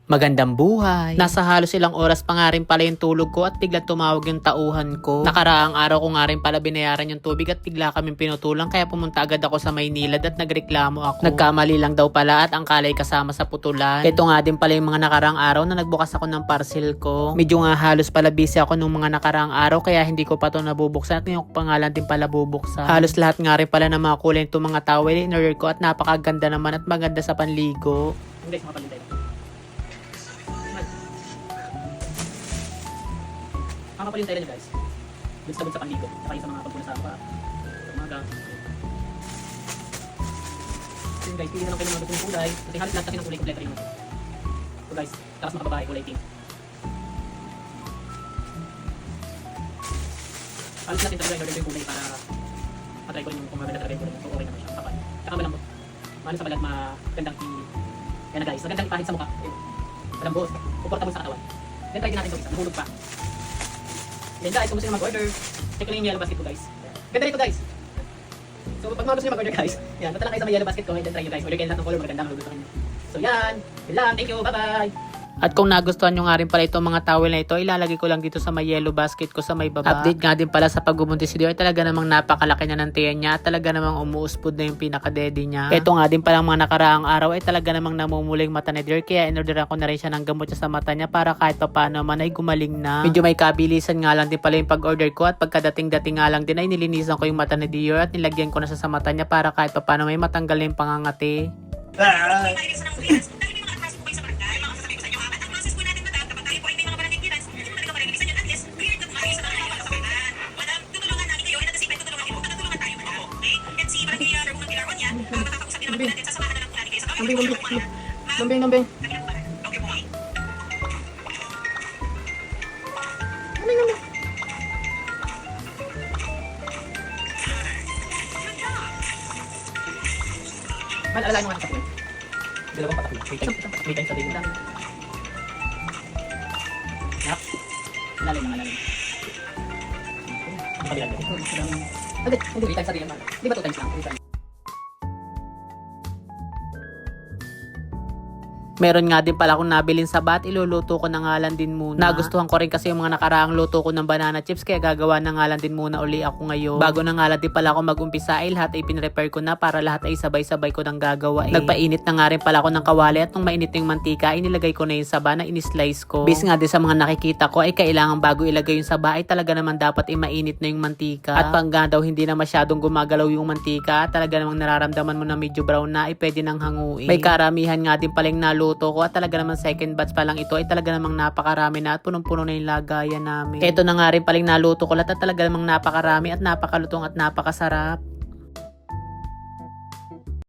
Magandang buhay. Nasa halos ilang oras pa nga rin pala yung tulog ko at biglang tumawag yung tauhan ko. Nakaraang araw ko nga rin pala binayaran yung tubig at bigla kaming pinutulan kaya pumunta agad ako sa Maynilad at nagreklamo ako. Nagkamali lang daw pala at ang kalay kasama sa putulan. Ito nga din pala yung mga nakaraang araw na nagbukas ako ng parcel ko. Medyo nga halos pala busy ako nung mga nakaraang araw kaya hindi ko pa to nabubuksan at ngayon ko pangalan din pala bubuksan. Halos lahat nga rin pala ng mga kulay itong mga towel in-order ko at napakaganda naman at maganda sa panligo. Guys, makapalintay lang. Makapalintay lang nyo guys. Goods na goods sa panligo. Saka yung sa mga pagpuna sa pa. Umaga. So yun guys, pili na lang kayo ng mga gusto ng kulay. Kasi halos lahat kasi ng kulay kompleto rin naman. So guys, takas mga babae, kulay pink. Halos natin talaga i-order yung kulay para matry ko rin yung kung maganda talaga yung kulay. So okay naman siya. Kapal. Saka malambot. Maano sa balat, magandang yan na guys, magandang pahit sa mukha. Malambot. Comfortable sa katawan. Then try din natin ito isa. Nahulog pa. Then guys, kung gusto nyo mag-order, check lang yung yellow basket ko guys. Ganda rito guys. So pag mga gusto nyo mag-order guys, yan, punta lang kayo sa may yellow basket ko and then try nyo guys. Order kayo lahat ng color, maganda, magugustuhan nyo. So yan, yun lang, thank you, bye bye! At kung nagustuhan nyo nga rin pala itong mga towel na ito, ilalagay ko lang dito sa may yellow basket ko sa may baba. Update nga din pala sa pagbubuntis si Dio, talaga namang napakalaki na ng tiyan niya at talaga namang umuuspod na yung pinaka-daddy niya. Ito nga din pala mga nakaraang araw ay talaga namang namumuling mata ni Dio, kaya inorderan ko na rin siya ng gamot sa mata niya para kahit pa paano man ay gumaling na. Medyo may kabilisan nga lang din pala yung pag-order ko at pagkadating-dating nga lang din ay nilinisan ko yung mata ni Dio at nilagyan ko na siya sa mata niya para kahit pa paano may matanggal na yung pangangati. Lambing. Alalain mo nga sa patak. Dalawang patak. May time sa din lang. Yap. Alalim. Ang kabilang din. Hindi. 3 times sa din lang. Di ba 2 times lang? 3 times. Meron nga din pala akong nabilin sa bat, iluluto ko na nga lang din muna. Nagustuhan ko rin kasi yung mga nakaraang luto ko ng banana chips kaya gagawa na nga lang din muna uli ako ngayon. Bago na nga lang din pala ako mag-umpisa ay lahat ay pinrepare ko na para lahat ay sabay-sabay ko nang gagawa. Nagpainit na nga rin pala ako ng kawali at nung mainit yung mantika ay nilagay ko na yung saba na in-slice ko. Based nga din sa mga nakikita ko ay kailangan bago ilagay yung saba ay talaga naman dapat ay mainit na yung mantika. At pag nga daw hindi na masyadong gumagalaw yung mantika, talaga namang nararamdaman mo na medyo brown na ay pwede nang hanguin. May karamihan nga din palang naluto ko at talaga naman second batch pa lang ito ay talaga namang napakarami na at punong-puno na yung lagayan namin. Ito na nga rin paling naluto ko lahat at talaga namang napakarami at napakalutong at napakasarap.